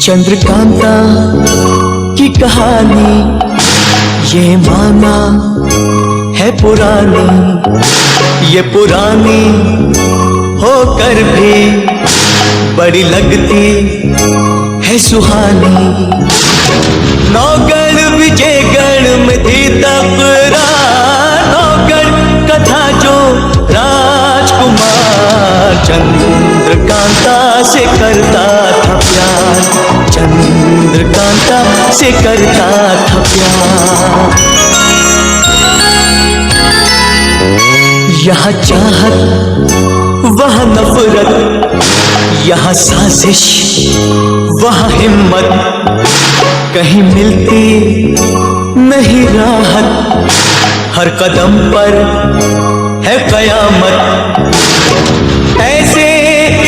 चंद्रकांता की कहानी ये माना है पुरानी, ये पुरानी होकर भी बड़ी लगती है सुहानी। नौगढ़ विजयगढ़ में थी तकरार, नौगढ़ कथा जो राजकुमार चंद्रकांता से करता था प्यार, चंद्रकांता से करता था प्यार। यहाँ चाहत वहाँ नफरत, यहाँ साजिश वहाँ हिम्मत, कहीं मिलती नहीं राहत, हर कदम पर है कयामत। ऐसे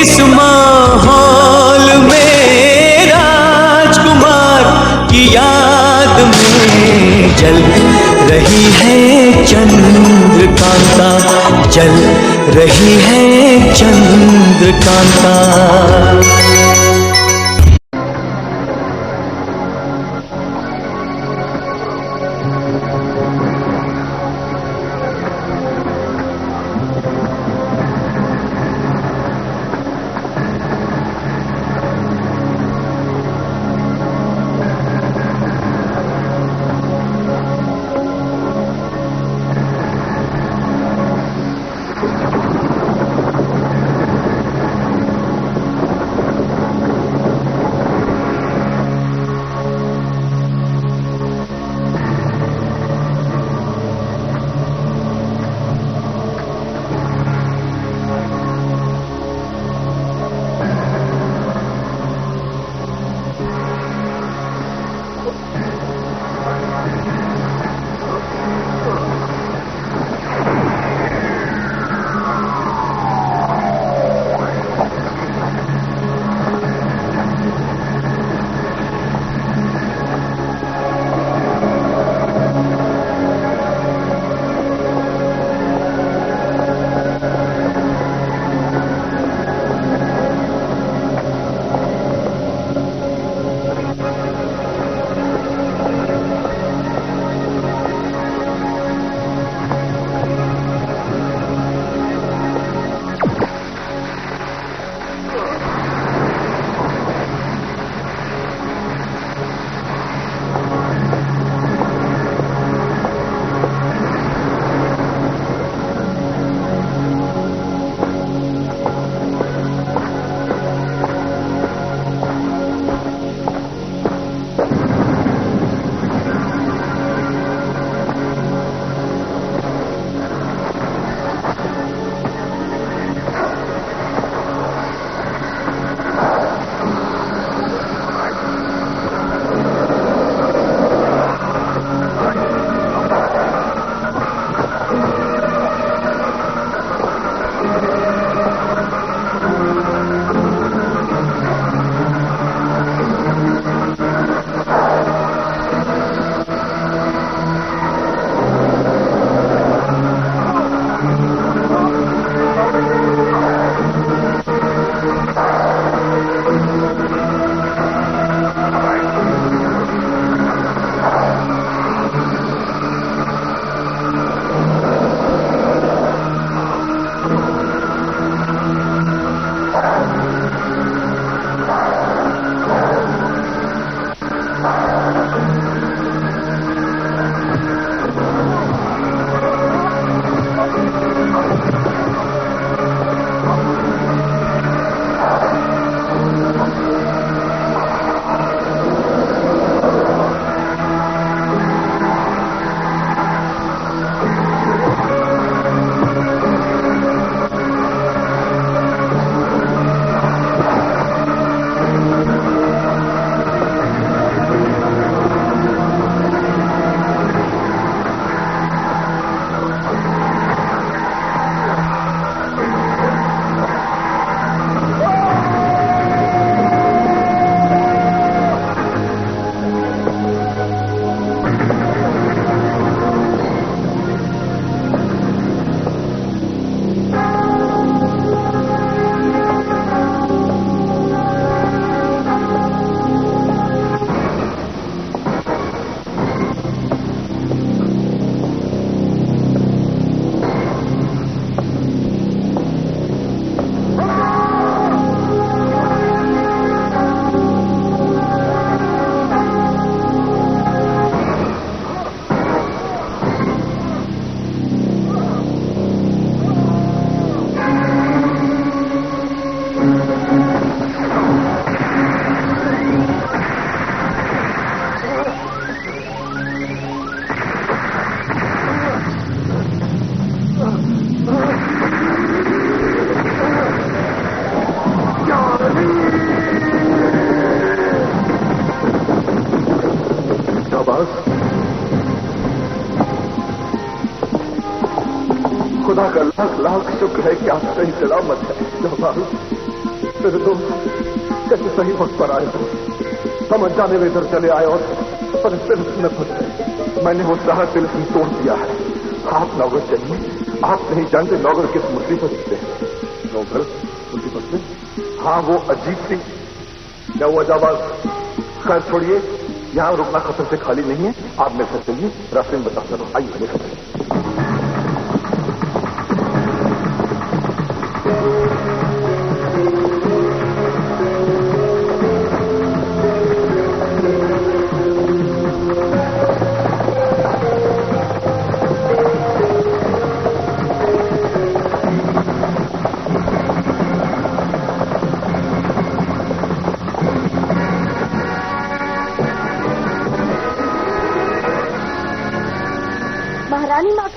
इस माहौल में राजकुमार की याद में जल रही है चंद्रकांता, जल रही है चंद्रकांता। लाख शुक्र है कि आप सही सलामत है। बाबू मेरे दोस्त कैसे सही वक्त पर आए हो। हम अनजाने में इधर चले आए और न फंस गए। मैंने वो सारा तिलस्म तोड़ दिया है। आप नौगर चलिए, आप नहीं जानते नौगर किस मुसीबत से। नौगर मुसीबत से? हाँ, वो अजीब सी क्या हुआ जाबाज। खैर छोड़िए, यहाँ रुकना खतर से खाली नहीं है। आप मेरे साथ चलिए, रास्ते में बताता रहो। आइए मेरे साथ।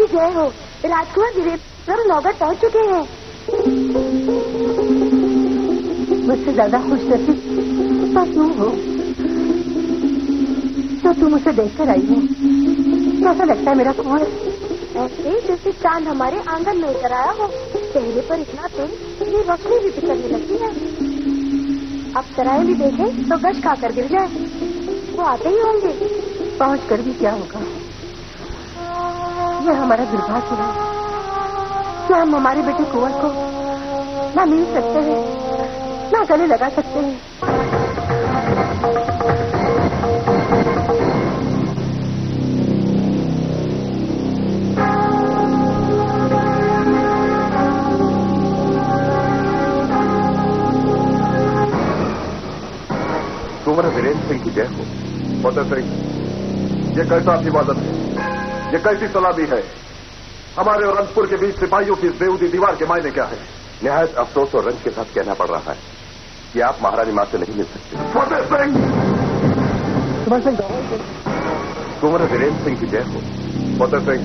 जय हो। राजकुमार वीरेंद्र नौगढ़ पहुंच चुके हैं। मुझसे ज्यादा खुश नसीब तो तुम हो। तो तुम उसे देखकर आई हो। कैसा लगता है मेरा कुंवर? ऐसे जैसे चांद हमारे आंगन में उतर आया हो। चेहरे पर इतना तेज ये रोशनी भी बिखरने लगती है। अब सराय भी देखें तो गश खाकर गिर जाए। वो आते ही होंगे। पहुंच कर भी क्या होगा? यह हमारा दुर्भाग्य है। क्या हम हमारे बेटे कुंवर को ना मिल सकते हैं, ना गले लगा सकते हैं? कुंवर वीरेंद्र सिंह की जय हो। फतेह सिंह, ये कैसा अभिवादन है? ये कैसी सलामी है? हमारे और अनंतपुर के बीच सिपाहियों की बेहूदी दीवार के मायने क्या है? निहायत अफसोस और रंज के साथ कहना पड़ रहा है कि आप महारानी मां से नहीं मिल सकते। फतेह सिंह, कुंवर वीरेंद्र सिंह की जय हो। फतेह सिंह,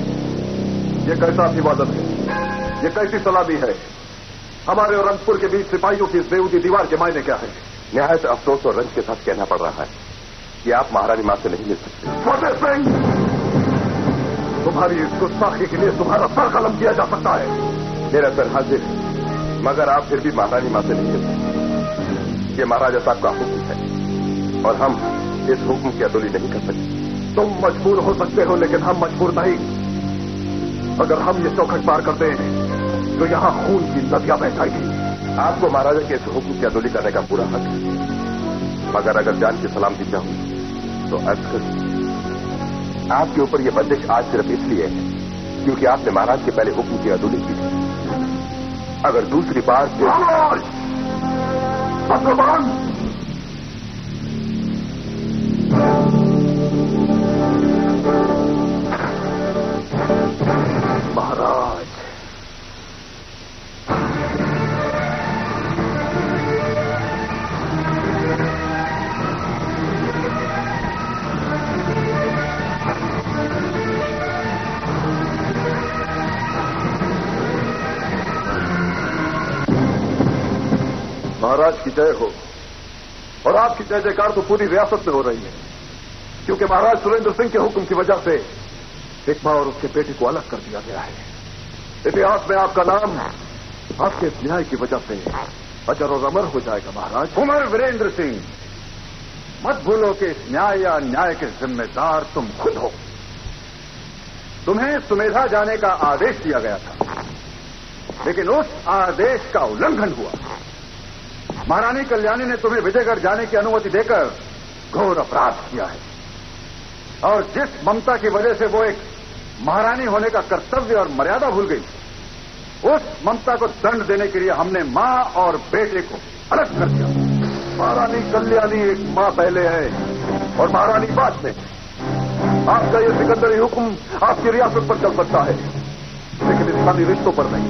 ये कैसा अभिवादन है? ये कैसी सलामी है? हमारे और अनंतपुर के बीच सिपाहियों की बेहूदी दीवार के मायने क्या है? निहायत अफसोस और रंज के साथ कहना पड़ रहा है कि आप महारानी मां से नहीं मिल सकते। फतेह सिंह, तुम्हारी इस गुस्ताखी के लिए तुम्हारा सर कलम किया जा सकता है। मेरा सर हाजिर है, मगर आप फिर भी महारानी मां से नहीं मिल सकते। ये महाराजा साहब का हुक्म है और हम इस हुक्म की अदुली नहीं कर सकते। तुम मजबूर हो सकते हो, लेकिन हम मजबूर नहीं। अगर हम ये चौखट पार करते हैं तो यहाँ खून की नदियां बह जाएगी। आपको महाराजा के इस हुक्म की अदुली करने का पूरा हक है, मगर अगर जान की सलामती चाहूं तो अर्ज कर आपके ऊपर यह बंदिश आज सिर्फ इसलिए है क्योंकि आपने महाराज के पहले हुक्म की अदुली की थी। अगर दूसरी बार महाराज, महाराज की जय हो। और आपकी जय जयकार तो पूरी रियासत में हो रही है, क्योंकि महाराज सुरेंद्र सिंह के हुक्म की वजह से एक मां और उसके बेटे को अलग कर दिया गया है। इतिहास में आपका नाम आपके इस न्याय की वजह से अजर और अमर हो जाएगा। महाराज कुंवर वीरेंद्र सिंह, मत भूलो कि इस न्याय या अन्याय के जिम्मेदार तुम खुद हो। तुम्हें सुमेधा जाने का आदेश दिया गया था, लेकिन उस आदेश का उल्लंघन हुआ। महारानी कल्याणी ने तुम्हें विजयगढ़ जाने की अनुमति देकर घोर अपराध किया है, और जिस ममता की वजह से वो एक महारानी होने का कर्तव्य और मर्यादा भूल गई, उस ममता को दंड देने के लिए हमने मां और बेटे को अलग कर दिया। महारानी कल्याणी एक मां पहले है और महारानी बाद में। आपका ये सिकंदरी हुक्म आपकी रियासत पर चल सकता है, लेकिन इस्लामी रिश्तों पर नहीं।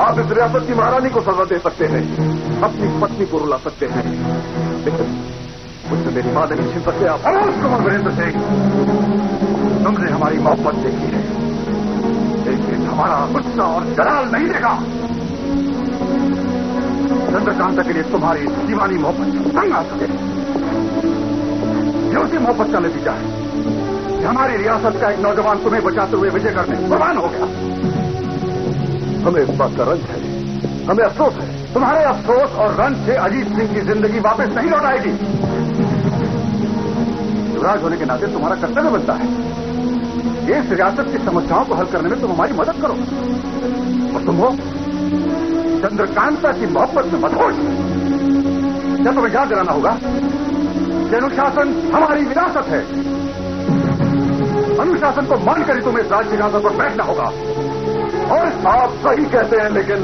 आप इस रियासत की महारानी को सजा दे सकते हैं, अपनी पत्नी को रुला सकते हैं, लेकिन मुझसे मेरी मां नहीं छीन सकते आप। कुंवर वीरेंद्र सिंह, तुमने हमारी मोहब्बत देखी है, लेकिन हमारा गुस्सा और जलाल नहीं देखा। चंद्रकांता के लिए तुम्हारी दीवानी मोहब्बत तंग आ सके, ये उसी मोहब्बत का नतीजा है कि हमारी रियासत का एक नौजवान तुम्हें बचाते हुए विजयगढ़ में कुर्बान हो गया। हमें इस बात का रंज है, हमें अफसोस है। तुम्हारे अफसोस और रंज से अजीत सिंह की जिंदगी वापस नहीं लौट आएगी। युवराज होने के नाते तुम्हारा कर्तव्य बनता है इस रियासत की समस्याओं को हल करने में तुम हमारी मदद करो। और तुम हो चंद्रकांता की मोहब्बत में मदहोश। क्या तुम्हें याद दिलाना होगा कि अनुशासन हमारी विरासत है। अनुशासन को मानकर ही तुम्हें इस राज सिंहासन पर बैठना होगा। और आप सही कहते हैं, लेकिन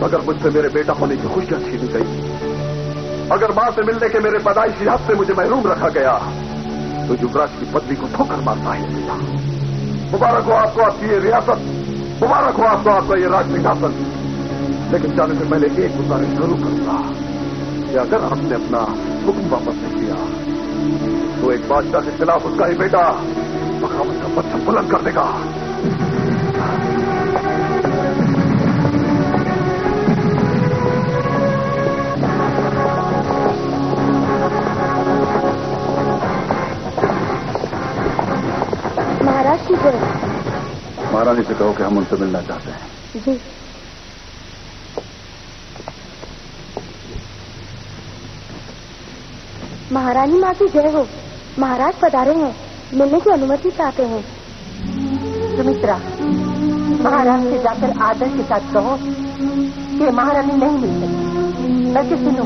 अगर मुझसे मेरे बेटा होने की खुशियां छीनी गई, अगर मां से मिलने के मेरे पैदाइशी हक से मुझे महरूम रखा गया, तो युवराज की पदवी को ठोकर मारना ही था। मुबारक हो आपको आपकी ये रियासत, मुबारक हो आपको आपका ये राज सिंहासन। लेकिन जाने से पहले एक गुजारिश जरूर करूंगा कि अगर आपने अपना हुक्म वापस नहीं किया तो एक बादशाह के खिलाफ उसका ही बेटा बगावत का पत्थर बुलंद कर देगा। महाराज की जय। महारानी से कहो कि हम उनसे मिलना चाहते हैं। जी। महारानी माँ की जय हो। महाराज पधारे हैं, मिलने की अनुमति चाहते हैं। सुमित्रा, महाराज से जाकर आदर के साथ कहो कि महारानी नहीं मिल सकती। वैसे सुनो,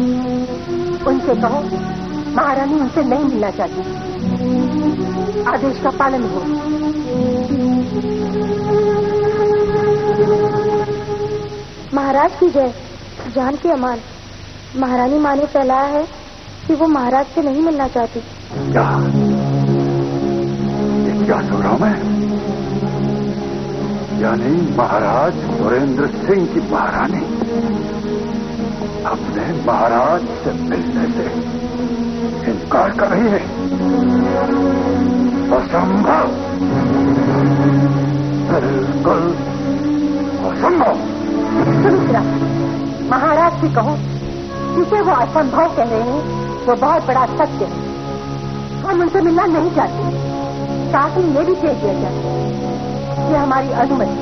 उनसे कहो महारानी उनसे नहीं मिलना चाहती। आदेश का पालन हो। महाराज की जय। जान की अमान। महारानी माँ ने फैलाया है कि वो महाराज से नहीं मिलना चाहती। क्या सुन रहा हूं मैं? यानी महाराज सुरेंद्र सिंह की महारानी अपने महाराज से मिलने से इनकार कर रही है। असंभव, बिल्कुल असंभव। सुमित्रा, महाराज से कहो जिसे वो असंभव कह रहे हैं वो बहुत बड़ा सत्य है। हम उनसे मिलना नहीं चाहते। साथ ही ये भी कह दिया जाए कि हमारी अनुमति,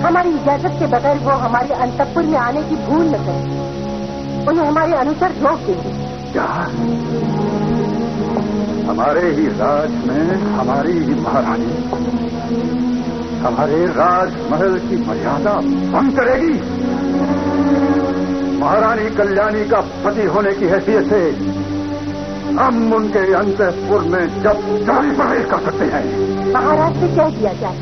हमारी इजाजत के बगैर वो हमारे अंतपुर में आने की भूल न करें। उन्हें हमारे अनुसार रोक देंगे। क्या हमारे ही राज में हमारी ही महारानी हमारे राजमहल की मर्यादा भंग करेगी? महारानी कल्याणी का पति होने की हैसियत से हम उनके अंतःपुर में जब चाहे प्रवेश कर सकते हैं। महाराज से कह दिया जाए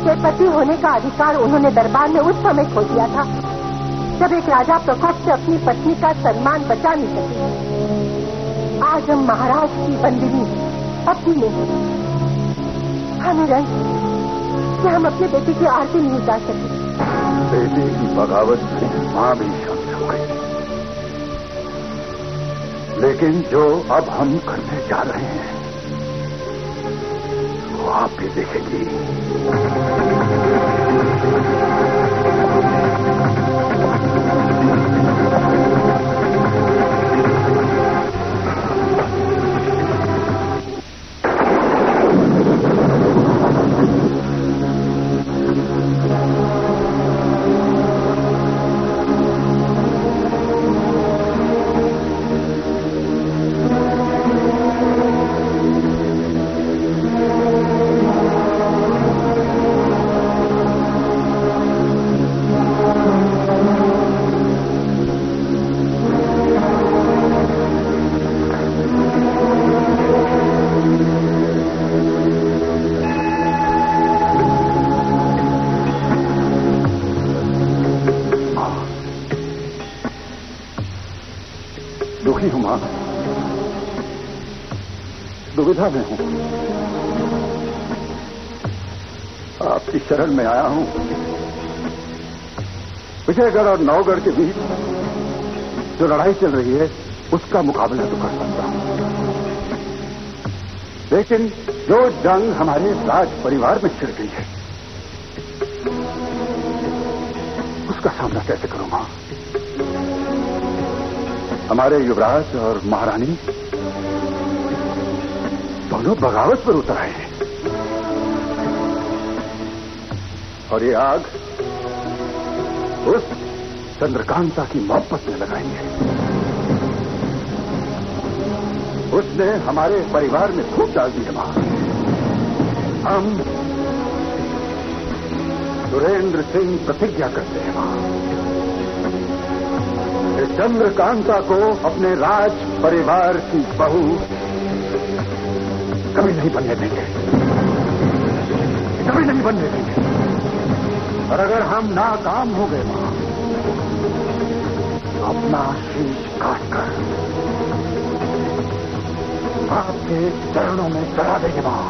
कि पति होने का अधिकार उन्होंने दरबार में उस समय खो दिया था जब एक राजा प्रकोप से अपनी पत्नी का सम्मान बचा नहीं सके। आज हम महाराज की बंदगी पत्नी नहीं, हमें रंग कि हम अपने बेटे की आरती नहीं उतार सके। बेटे की बगावत में मां भी शामिल हो गई, लेकिन जो अब हम करने जा रहे हैं वो आप भी देखेंगी। दुखी हूं मां, दुविधा में हूं। आपकी शरण में आया हूं। विजयगढ़ और नौगढ़ के बीच जो लड़ाई चल रही है उसका मुकाबला तो कर सकता हूं, लेकिन जो जंग हमारे राज परिवार में छिड़ गई है उसका सामना कैसे करूंगा? हमारे युवराज और महारानी दोनों बगावत पर उतर आए हैं और ये आग उस चंद्रकांता की मोहब्बत में लगाई है। उसने हमारे परिवार में फूट डाल दी है मां। हम सुरेंद्र सिंह प्रतिज्ञा करते हैं मां, कि चंद्रकांता को अपने राज परिवार की बहू कभी नहीं बनने देंगे, कभी नहीं बनने देंगे। और अगर हम नाकाम हो गए मां, अपना शीश काटकर आपके चरणों में चढ़ा देंगे मां।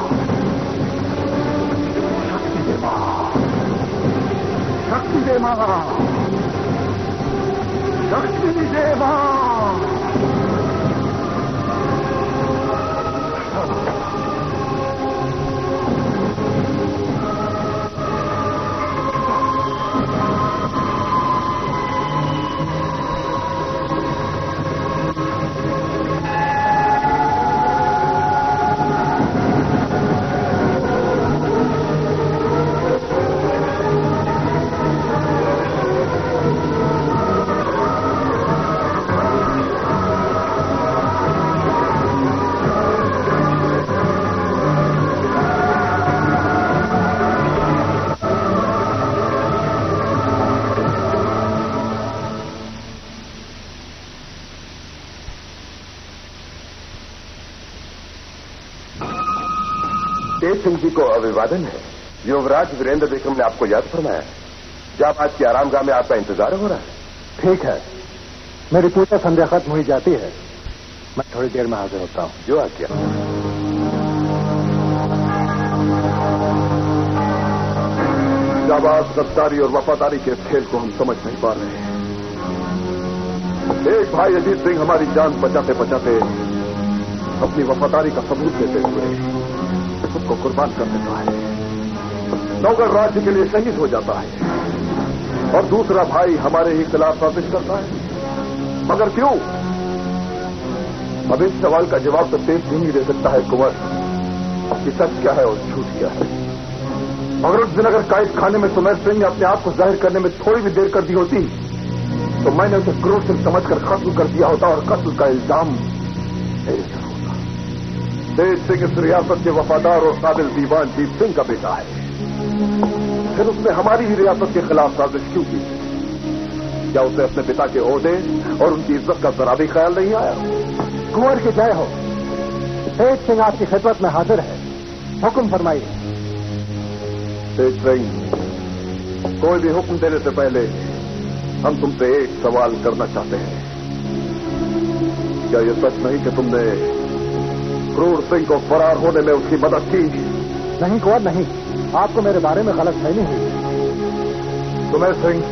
शक्ति दे मां, शक्ति दे मां, शक्ति दे मां। तेज सिंह जी को अभिवादन है। युवराज वीरेंद्र विक्रम ने आपको याद फरमाया। जब आज की आरामगाह में आपका इंतजार हो रहा है। ठीक है, मेरी पूजा संध्या खत्म हुई जाती है, मैं थोड़ी देर में हाजिर होता हूं। जो आज्ञा। जाबाज, गद्दारी और वफादारी के खेल को हम समझ नहीं पा रहे हैं। एक भाई अजीत सिंह हमारी जान बचाते बचाते अपनी वफादारी का सबूत देते हुए खुद को कुर्बान कर देता है, नौकर राज्य के लिए शहीद हो जाता है। और दूसरा भाई हमारे ही खिलाफ साजिश करता है। मगर क्यों? अब इस सवाल का जवाब तो तेज सिंह ही दे सकता है कुंवर, कि सच क्या है और झूठ क्या है। मगर उस दिन अगर कैद खाने में सुमेर सिंह ने अपने आप को जाहिर करने में थोड़ी भी देर कर दी होती तो मैंने उसे क्रूर सिंह समझकर कत्ल कर दिया होता और कत्ल का इल्जाम मेरे सर होता। तेज सिंह इस रियासत के वफादार और काबिल दीवान जीत सिंह का बेटा है। फिर उसने हमारी ही रियासत के खिलाफ साजिश क्यों की? क्या उसे अपने पिता के ओहदे और उनकी इज्जत का जरा भी ख्याल नहीं आया? कुंवर की जय हो। तेज सिंह आपकी खिदमत में हाजिर है, हुक्म फरमाइए। तेज सिंह, कोई भी हुक्म देने से पहले हम तुमसे एक सवाल करना चाहते हैं। क्या यह सच नहीं कि तुमने क्रूर सिंह को फरार होने में उसकी मदद की? नहीं कुंवर, नहीं, आपको मेरे बारे में गलतफहमी हुई। सुमेर सिंह,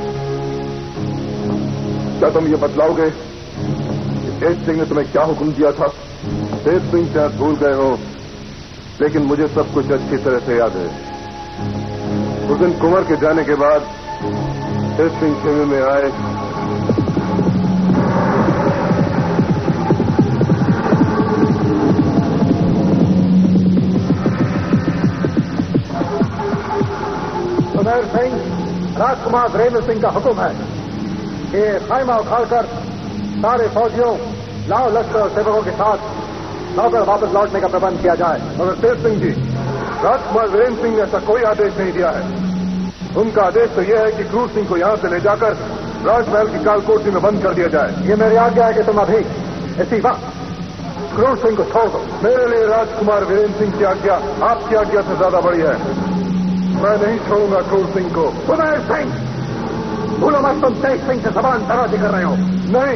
क्या तुम ये बतलाओगे कि तेज सिंह ने तुम्हें क्या हुक्म दिया था? तेज सिंह शायद भूल गए हो, लेकिन मुझे सब कुछ अच्छी तरह से याद है। उस दिन कुंवर के जाने के बाद तेज सिंह खेमे में आए, सुमेर सिंह, राजकुमार वीरेंद्र सिंह का हुक्म है कि खाइमा उखाड़कर सारे फौजियों, लाव लश्कर और सेवकों के साथ नौकर वापस लौटने का प्रबंध किया जाए। मगर तेज सिंह जी, राजकुमार वीरेंद्र सिंह ने ऐसा कोई आदेश नहीं दिया है। उनका आदेश तो यह है कि क्रूर सिंह को यहां से ले जाकर राजमहल की कालकोठरी में बंद कर दिया जाए। ये मेरी आज्ञा है कि तुम अभी इसी वक्त क्रूर सिंह को छोड़ दो। मेरे लिए राजकुमार वीरेंद्र सिंह की आज्ञा आपकी आज्ञा से ज्यादा बड़ी है। मैं नहीं छोड़ूंगा क्रूर सिंह को। सुमेर सिंह, भूलो मत, तुम तेज सिंह से जबान दराजी कर रहे हो। नहीं,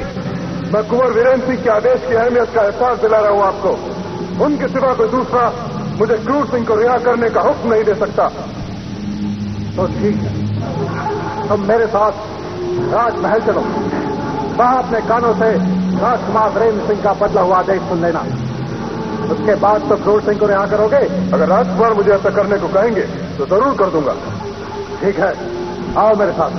मैं कुंवर वीरेंद्र सिंह के आदेश की अहमियत का एहसास दिला रहा हूं आपको। उनके सिवा कोई दूसरा मुझे क्रूर सिंह को रिहा करने का हुक्म नहीं दे सकता। तो ठीक है, तुम मेरे साथ राजमहल चलो, वहां अपने कानों से राजकुमार वीरेंद्र सिंह का बदला हुआ आदेश सुन लेना। उसके बाद तो क्रूर सिंह को रिहा करोगे? अगर राजकुमार मुझे ऐसा करने को कहेंगे तो जरूर कर दूंगा। ठीक है, आओ मेरे साथ।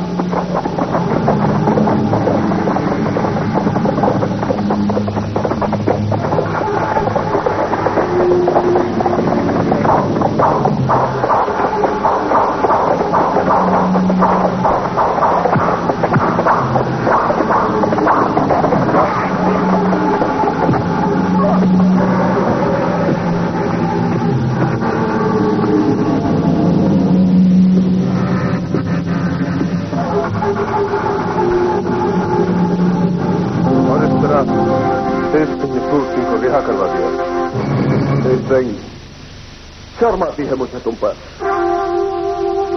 मकसूद सिंह को रिहा करवा दिया। शर्म आती है मुझे तुम पर,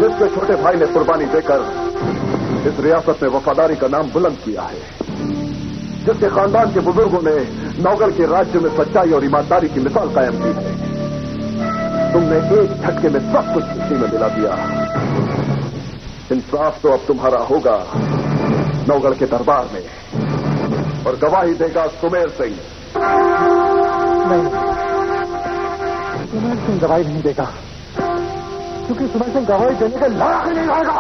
जिसके छोटे भाई ने कुर्बानी देकर इस रियासत में वफादारी का नाम बुलंद किया है, जिसके खानदान के बुजुर्गों ने नौगढ़ के राज्य में सच्चाई और ईमानदारी की मिसाल कायम की है। तुमने एक झटके में सब कुछ मिट्टी में मिला दिया। इंसाफ तो अब तुम्हारा होगा नौगढ़ के दरबार में, और गवाही देगा सुमेर सिंह। नहीं, सुमेर सिंह गवाही नहीं देगा, क्योंकि सुमेर सिंह गवाही देने के लायक नहीं रहेगा।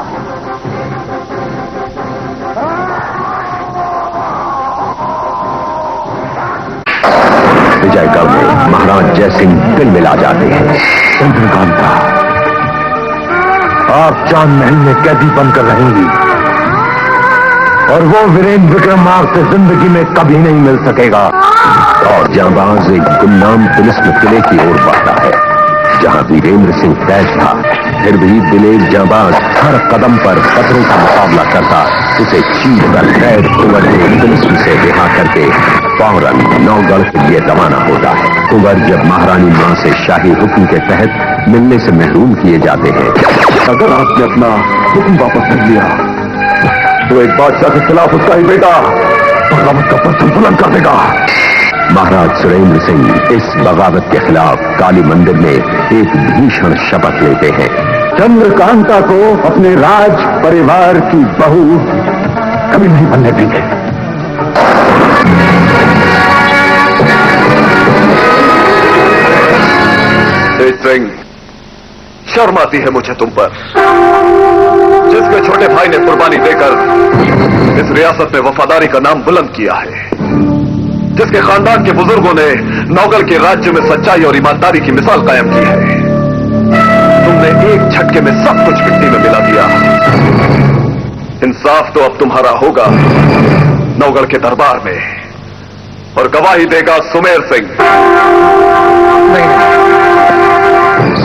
विजयगढ़ में महाराज जयसिंह दिल मिला जाते हैं। चंद्रकांता, आप चांद महल में कैदी बनकर रहेंगी, और वो वीरेंद्र विक्रमार्क से जिंदगी में कभी नहीं मिल सकेगा। और जांबाज एक गुमनाम पुलिस किले की ओर बढ़ता है, जहां वीरेंद्र सिंह तैश था। फिर भी दिलेर जांबाज हर कदम पर खतरों का मुकाबला करता, उसे चीर कर खैर कुंवर को पुलिस से रिहा करके फौरन नौगढ़ के लिए रवाना होता है। कुंवर जब महारानी मां से शाही हुक्म के तहत मिलने से महरूम किए जाते हैं। अगर आपने अपना हुक्म वापस कर लिया तो एक बादशाह के खिलाफ उसका ही बेटा बगावत का परचम बुलंद कर देगा। महाराज सुरेंद्र सिंह इस बगावत के खिलाफ काली मंदिर में एक भीषण शपथ लेते हैं। चंद्रकांता को अपने राज परिवार की बहू कभी नहीं बनने देंगे। सिंह, शर्म आती है मुझे तुम पर, जिसके छोटे भाई ने कुर्बानी देकर इस रियासत में वफादारी का नाम बुलंद किया है, जिसके खानदान के बुजुर्गों ने नौगढ़ के राज्य में सच्चाई और ईमानदारी की मिसाल कायम की है। तुमने एक झटके में सब कुछ मिट्टी में मिला दिया। इंसाफ तो अब तुम्हारा होगा नौगढ़ के दरबार में, और गवाही देगा सुमेर सिंह। नहीं,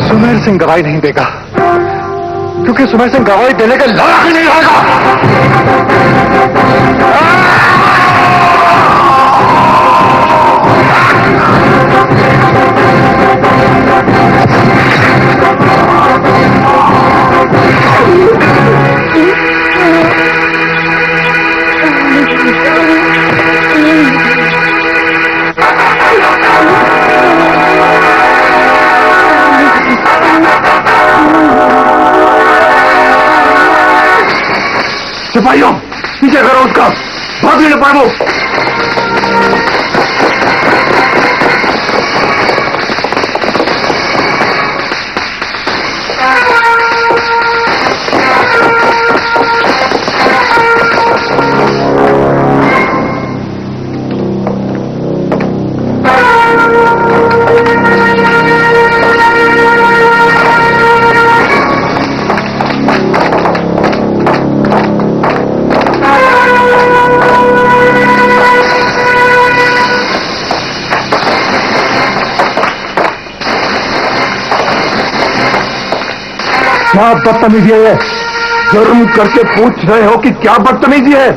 सुमेर सिंह गवाही नहीं देगा, क्योंकि सुमेर सिंह गवाही देने के लायक ही नहीं रहेगा। सिपाहियों, पीछे करो उसका, भाग ले पाबो। क्या बदतमीजी है? जुर्म करके पूछ रहे हो कि क्या बदतमीजी है?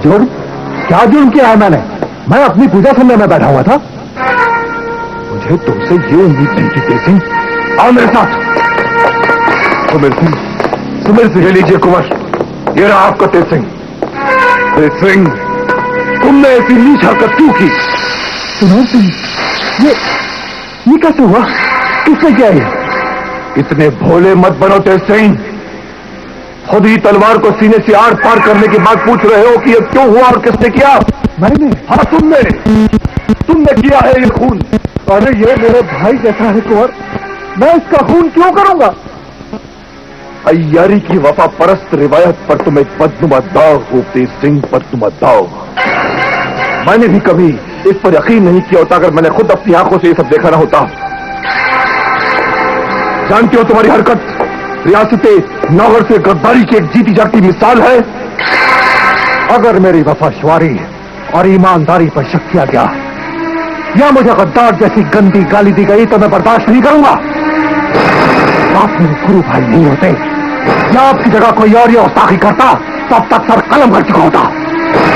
जुर्म? क्या जुर्म किया है मैंने? मैं अपनी पूजा सुनने में बैठा हुआ था। मुझे तुमसे ये उम्मीद नहीं थी तेज सिंह। आओ मेरे साथ। सुमेर सिंह लीजिए कुंवर, ये रहा आपका तेज सिंह। तेज सिंह, तुमने ऐसी नीच हरकत क्यों की? सुमेर सिंह, ये कैसे हुआ? किसने किया ये? इतने भोले मत बनो तेज सिंह। खुद ही तलवार को सीने से आर पार करने की बात पूछ रहे हो कि ये क्यों हुआ और किसने किया? मैंने? हाँ, तुमने किया है ये खून। अरे ये मेरे भाई जैसा है कुंवर, मैं इसका खून क्यों करूंगा? अय्यारी की वफा परस्त रिवायत पर तुम एक बदनुमा दाग हो तेज सिंह, बदनुमा दाग। मैंने भी कभी इस पर यकीन नहीं किया होता अगर मैंने खुद अपनी आंखों से ये सब देखा ना होता। जानते हो तुम्हारी हरकत रियासते नौगढ़ से गद्दारी की एक जीती जाती मिसाल है। अगर मेरी वफाशवारी और ईमानदारी पर शक किया गया या मुझे गद्दार जैसी गंदी गाली दी गई तो मैं बर्दाश्त नहीं करूंगा। आप मेरे गुरु भाई नहीं होते या आपकी जगह कोई और ये गुस्ताखी करता तो अब तक सर कलम कर चुका होता।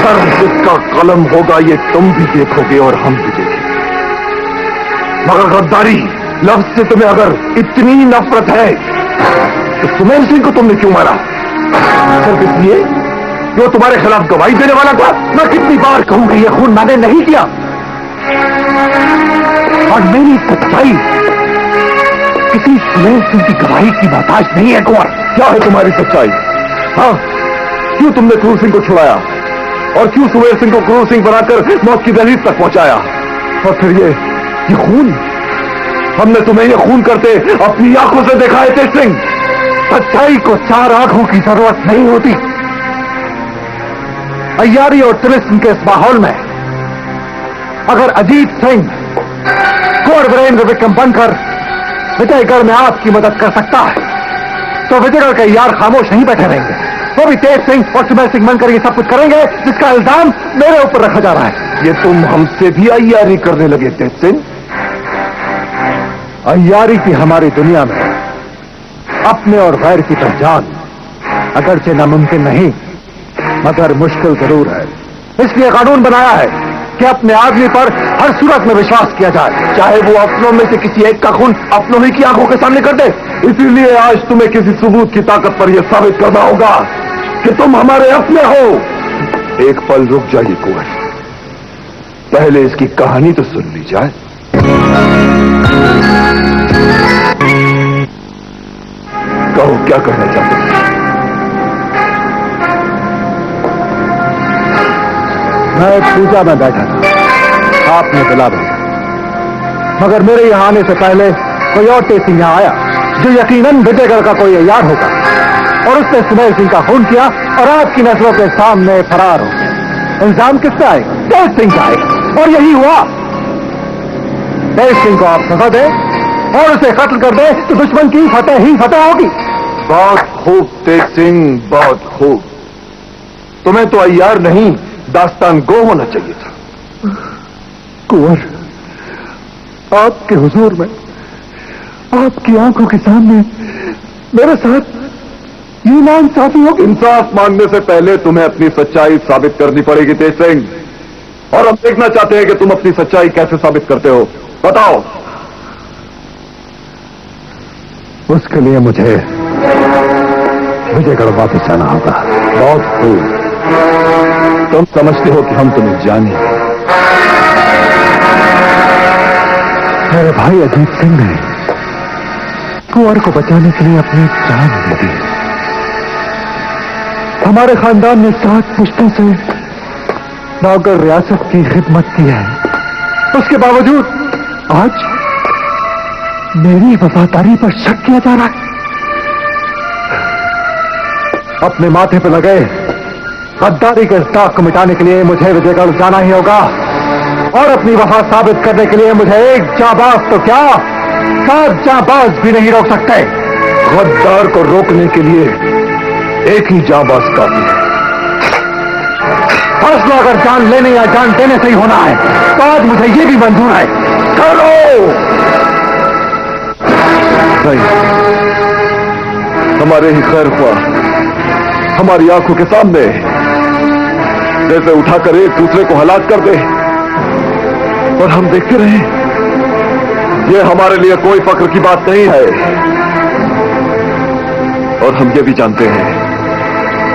सर जिसका कलम होगा ये तुम भी देखोगे और हम भी देखेंगे। मगर गद्दारी लफ्ज से तुम्हें अगर इतनी नफरत है तो सुमेर सिंह को तुमने क्यों मारा? सिर्फ इसलिए कि वो तुम्हारे खिलाफ गवाही देने वाला था? मैं कितनी बार कहूंगी ये खून मैंने नहीं किया, और मेरी सच्चाई किसी सुमेर सिंह की गवाही की मोहताज नहीं है। कुंवर, क्या है तुम्हारी सच्चाई? हाँ, क्यों तुमने क्रूर सिंह को छुड़ाया और क्यों सुमेर सिंह को क्रूर सिंह बनाकर मौत की दहलीज तक पहुंचाया? और फिर ये खून, हमने तुम्हें ये खून करते अपनी आंखों से देखा है तेज सिंह। सच्चाई को चार आंखों की जरूरत नहीं होती। अय्यारी और तिलिस्म के इस माहौल में अगर अजीत सिंह कुंवर वीरेंद्र विक्रम बनकर विजयगढ़ में आपकी मदद कर सकता है तो विजयगढ़ के यार खामोश नहीं बैठे रहेंगे। वो भी तेज सिंह और सुमेर सिंह बनकर ये सब कुछ करेंगे जिसका इल्जाम मेरे ऊपर रखा जा रहा है। ये तुम हमसे भी अय्यारी करने लगे तेज सिंह? अय्यारी की हमारी दुनिया में अपने और गैर की पहचान अगरचे नामुमकिन नहीं मगर मुश्किल जरूर है। इसलिए कानून बनाया है कि अपने आदमी पर हर सूरत में विश्वास किया जाए, चाहे वो अपनों में से किसी एक का खून अपनों ही की आंखों के सामने कर दे। इसीलिए आज तुम्हें किसी सबूत की ताकत पर यह साबित करना होगा कि तुम हमारे अपने हो। एक पल रुक जाइए कुंवर, पहले इसकी कहानी तो सुन ली जाए। कहो क्या कहना चाहते हैं? मैं पूजा में बैठा था, आपने बुला भेजा, मगर मेरे यहां आने से पहले कोई और तेज सिंह यहां आया जो यकीनन विजयगढ़ का कोई अय्यार होगा, और उसने सुमेर सिंह का खून किया और आपकी नजरों के सामने फरार हो गया। इल्जाम किसका है? तेज सिंह का है, और यही हुआ। तेज सिंह को आप सजा दें और उसे कत्ल कर दे तो दुश्मन की फतेह ही फतेह होगी। बहुत खूब तेज सिंह, बहुत खूब। तुम्हें तो अय्यार नहीं दास्तान गो होना चाहिए था। कुंवर, आपके हुजूर में आपकी आंखों के सामने मेरे साथ ये नाइंसाफी होगी। इंसाफ मांगने से पहले तुम्हें अपनी सच्चाई साबित करनी पड़ेगी तेज सिंह, और हम देखना चाहते हैं कि तुम अपनी सच्चाई कैसे साबित करते हो। बताओ। उसके लिए मुझे विजयगढ़ वापस जाना होगा। बहुत खूब, तुम समझते हो कि हम तुम्हें जाने। मेरे भाई अजीत सिंह ने कुंवर को बचाने के लिए अपनी जान दे दी। हमारे खानदान ने 7 पुश्तों से नौकर रियासत की खिदमत की है, उसके बावजूद आज मेरी वफादारी पर शक किया जा रहा है। अपने माथे पर लगे गद्दारी के दाग को मिटाने के लिए मुझे विजयगढ़ जाना ही होगा, और अपनी वफा साबित करने के लिए मुझे एक जाबाज तो क्या 7 जाबाज भी नहीं रोक सकते। गद्दार को रोकने के लिए एक ही जाबाज काफी है। फैसला अगर जान लेने या जान देने से ही होना है तो आज मुझे ये भी मंजूर है। करो। नहीं, हमारे ही खैर हुआ हमारी आंखों के सामने जैसे उठाकर एक दूसरे को हलाक कर दे और हम देखते रहे, ये हमारे लिए कोई फक्र की बात नहीं है। और हम ये भी जानते हैं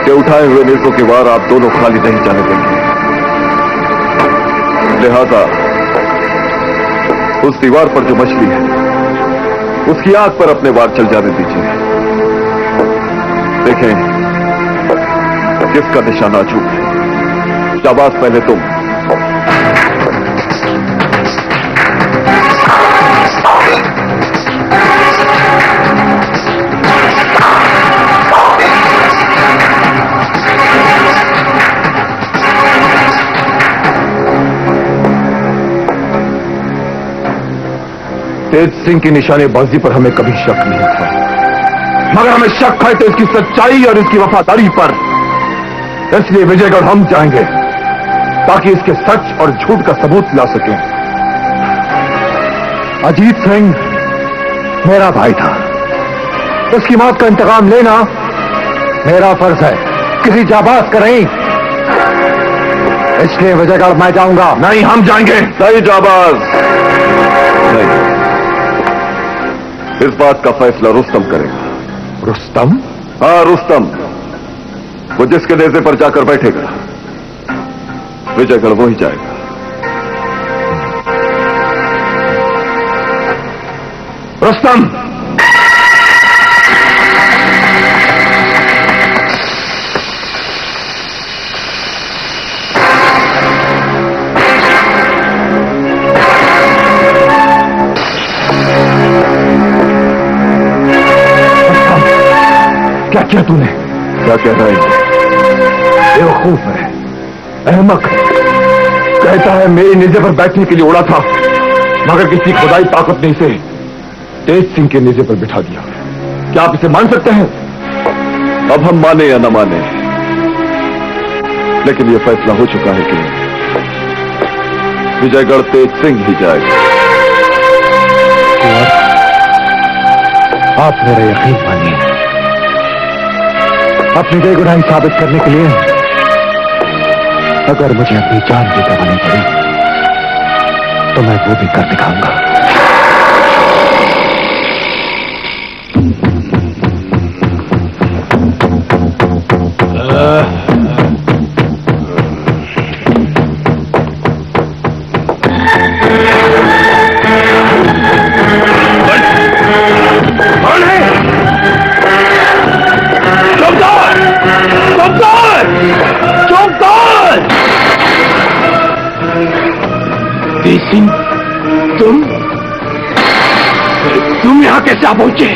कि उठाए हुए नेजों के वार आप दोनों खाली नहीं जाने देंगे। लिहाजा उस दीवार पर जो मछली है उसकी आंख पर अपने वार चल जाने दीजिए। देखें किसका निशाना चूक है। शाबाश, पहले तुम। तेज सिंह की निशानेबाजी पर हमें कभी शक नहीं था, मगर हमें शक है तो इसकी सच्चाई और इसकी वफादारी पर। इसलिए विजयगढ़ हम जाएंगे ताकि इसके सच और झूठ का सबूत ला सकें। अजीत सिंह मेरा भाई था, उसकी मौत का इंतकाम लेना मेरा फर्ज है, किसी जाबाज का नहीं। इसलिए विजयगढ़ मैं जाऊंगा। नहीं, हम जाएंगे। सही जाबाज, नहीं, इस बात का फैसला रुस्तम करेगा। रुस्तम? हाँ, रुस्तम। वो जिसके नेज़े पर जाकर बैठेगा, विजयगढ़ वो ही जाएगा। रुस्तम! क्या किया तूने? क्या कह रहा है? बेवकूफ है, अहमक है। कहता है मेरी निजे पर बैठने के लिए उड़ा था, मगर किसी खुदाई ताकत ने इसे तेज सिंह के निजे पर बिठा दिया। क्या आप इसे मान सकते हैं? अब हम माने या न माने, लेकिन यह फैसला हो चुका है कि विजयगढ़ तेज सिंह ही जाएगा। आप मेरा यकीन मानिए, अपनी बेगुनाही साबित करने के लिए अगर मुझे अपनी जान भी गंवानी पड़ी तो मैं वो भी कर दिखाऊंगा। सिंह, तुम यहां कैसे आ पहुंचे?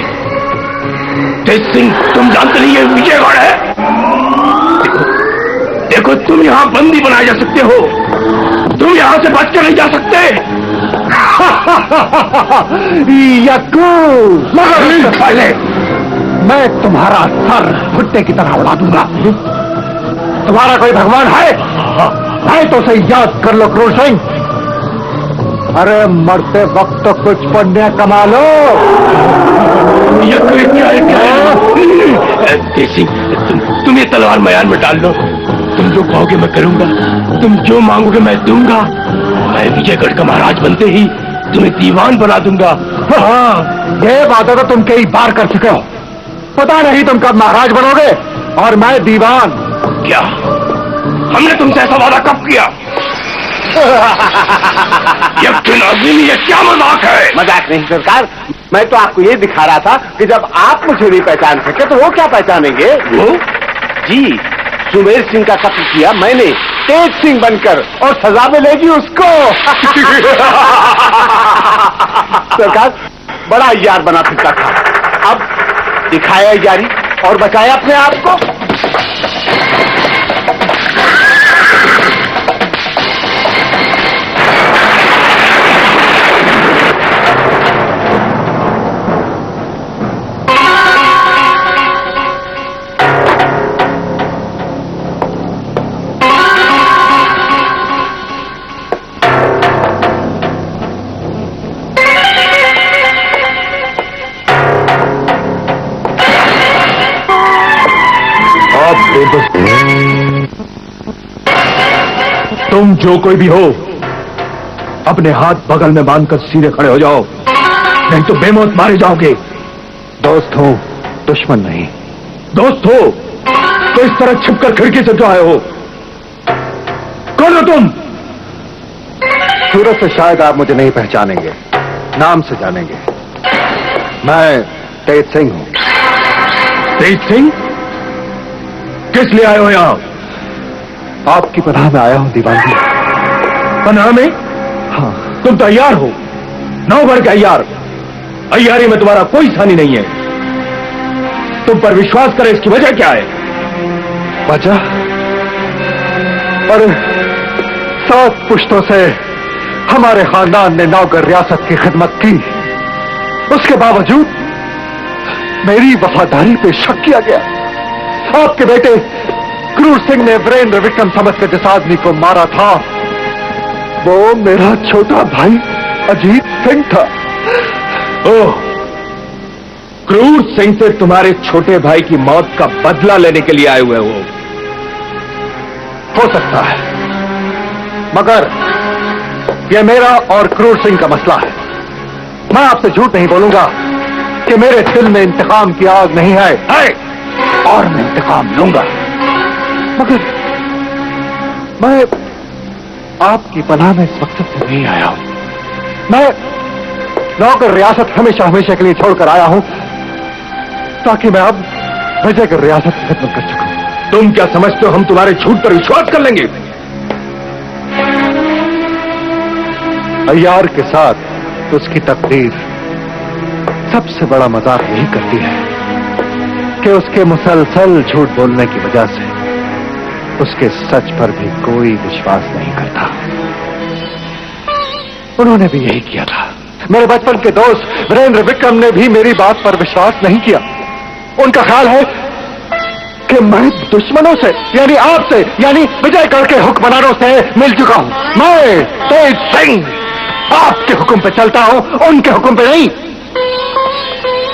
तेज सिंह, तुम जानते नहीं ये विजयगढ़ है? देखो, तुम यहां बंदी बनाए जा सकते हो, तुम यहां से बच कर नहीं जा सकते। मगर इससे पहले मैं तुम्हारा सर भुट्टे की तरह उड़ा दूंगा। तुम्हारा कोई भगवान है तो उसे याद कर लो क्रूर सिंह। अरे मरते वक्त तो कुछ पुण्य कमा लो। तुम ये तलवार मैदान में डाल लो। तुम जो कहोगे मैं करूंगा, तुम जो मांगोगे मैं दूंगा। मैं विजयगढ़ का महाराज बनते ही तुम्हें दीवान बना दूंगा। हाँ, ये वादा तो तुम कई बार कर चुके हो। पता नहीं तुम कब महाराज बनोगे और मैं दीवान। क्या हमने तुमसे ऐसा वादा कब किया? ये क्या मजाक है? मजाक नहीं सरकार, मैं तो आपको ये दिखा रहा था कि जब आप मुझे नहीं पहचान सके तो वो क्या पहचानेंगे? वो जी, सुमेर सिंह का कत्ल किया मैंने तेज सिंह बनकर, और सजा मिलेगी उसको। सरकार, बड़ा यार बना फिरता था, अब दिखाया यारी और बचाया अपने आप को। तुम जो कोई भी हो, अपने हाथ बगल में बांधकर सीधे खड़े हो जाओ, नहीं तो बेमौत मारे जाओगे। दोस्त हो, दुश्मन नहीं। दोस्त हो तो इस तरह छिपकर खिड़की से जो आए हो। कौन हो तुम? सूरत से शायद आप मुझे नहीं पहचानेंगे, नाम से जानेंगे। मैं तेज सिंह हूं। तेज सिंह? किस लिए आए हो यहां? आपकी पनाह में आया हूं दीवान जी। पनाह में? हाँ। तुम तो अय्यार हो, नौगढ़ के अय्यार। अय्यारी में तुम्हारा कोई सानी नहीं है। तुम पर विश्वास करें, इसकी वजह क्या है? वजह? अरे 7 पुश्तों से हमारे खानदान ने नौगढ़ रियासत की खिदमत की, उसके बावजूद मेरी वफादारी पे शक किया गया। आपके बेटे क्रूर सिंह ने वीरेंद्र विक्रम समझकर जिस आदमी को मारा था, वो मेरा छोटा भाई अजीत सिंह था। ओह, क्रूर सिंह से तुम्हारे छोटे भाई की मौत का बदला लेने के लिए आए हुए हो सकता है, मगर यह मेरा और क्रूर सिंह का मसला है। मैं आपसे झूठ नहीं बोलूंगा कि मेरे दिल में इंतकाम की आग नहीं है, और मैं इंतकाम लूंगा। मगर मैं आपकी पनाह में इस मकसद से नहीं आया हूं। मैं नौकर रियासत हमेशा हमेशा के लिए छोड़कर आया हूं ताकि मैं अब विजय की रियासत की खिदमत कर सकूं। तुम क्या समझते हो हम तुम्हारे झूठ पर विश्वास कर लेंगे? अय्यार के साथ उसकी तकदीर सबसे बड़ा मजाक यही करती है कि उसके मुसलसल झूठ बोलने की वजह से उसके सच पर भी कोई विश्वास नहीं करता। उन्होंने भी यही किया था। मेरे बचपन के दोस्त वीरेंद्र विक्रम ने भी मेरी बात पर विश्वास नहीं किया। उनका ख्याल है कि मैं दुश्मनों से यानी आपसे यानी विजयगढ़ के हुक्मरानों से मिल चुका हूं। मैं तेज सिंह आपके हुक्म पे चलता हूं, उनके हुक्म पे नहीं।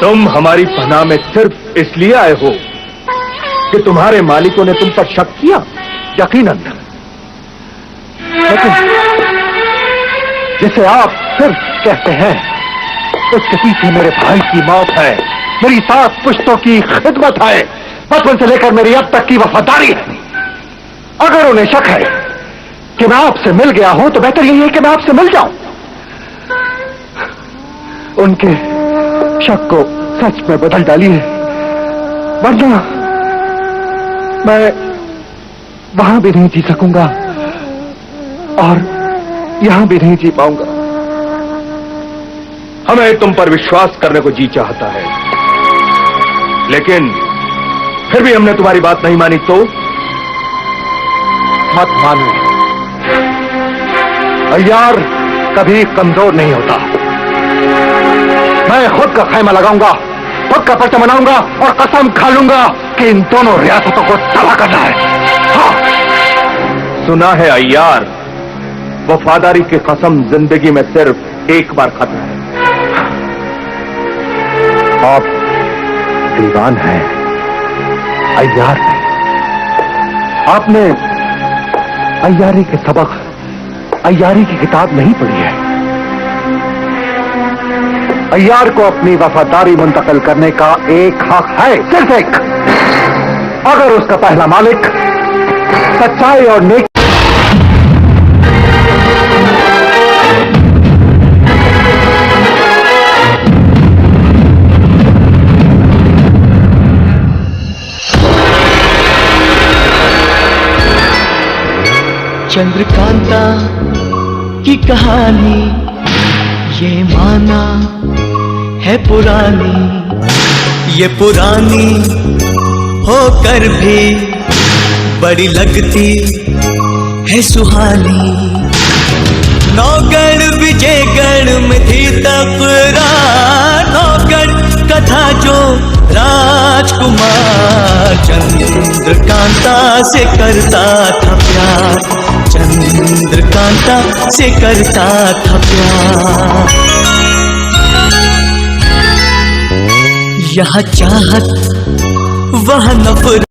तुम हमारी पनाह में सिर्फ इसलिए आए हो कि तुम्हारे मालिकों ने तुम पर शक किया? यकीनन, लेकिन जिसे आप सिर्फ कहते हैं उसके पीछे मेरे भाई की मौत है, मेरी 7 पुश्तों की खिदमत है, बचपन से लेकर मेरी अब तक की वफादारी है। अगर उन्हें शक है कि मैं आपसे मिल गया हूं तो बेहतर यही है कि मैं आपसे मिल जाऊं। उनके शक को सच में बदल डालिए, वरना मैं वहां भी नहीं जी सकूंगा और यहां भी नहीं जी पाऊंगा। हमें तुम पर विश्वास करने को जी चाहता है, लेकिन फिर भी हमने तुम्हारी बात नहीं मानी तो मत मानो। अय्यार कभी कमजोर नहीं होता। मैं खुद का खैमा लगाऊंगा, खुद का पर्चा मनाऊंगा और कसम खा लूंगा कि इन दोनों रियासतों को तबाह करना है। हाँ। सुना है अय्यार, वफादारी की कसम जिंदगी में सिर्फ एक बार खाते हैं। आप दीवान हैं अय्यार नहीं। आपने अय्यारी के सबक, अय्यारी की किताब नहीं पढ़ी है। अय्यार को अपनी वफादारी मुंतकिल करने का एक हक है, सिर्फ एक। अगर उसका पहला मालिक सच्चाई और नेक चंद्रकांता की कहानी ये माना है पुरानी, ये पुरानी होकर भी बड़ी लगती है सुहानी। नौगढ़ विजयगढ़ में थी तकरार, नौगढ़ कथा जो राजकुमार चंद्रकांता से करता था प्यार, चंद्रकांता से करता था प्यार। यहाँ चाहत वहाँ नफरत।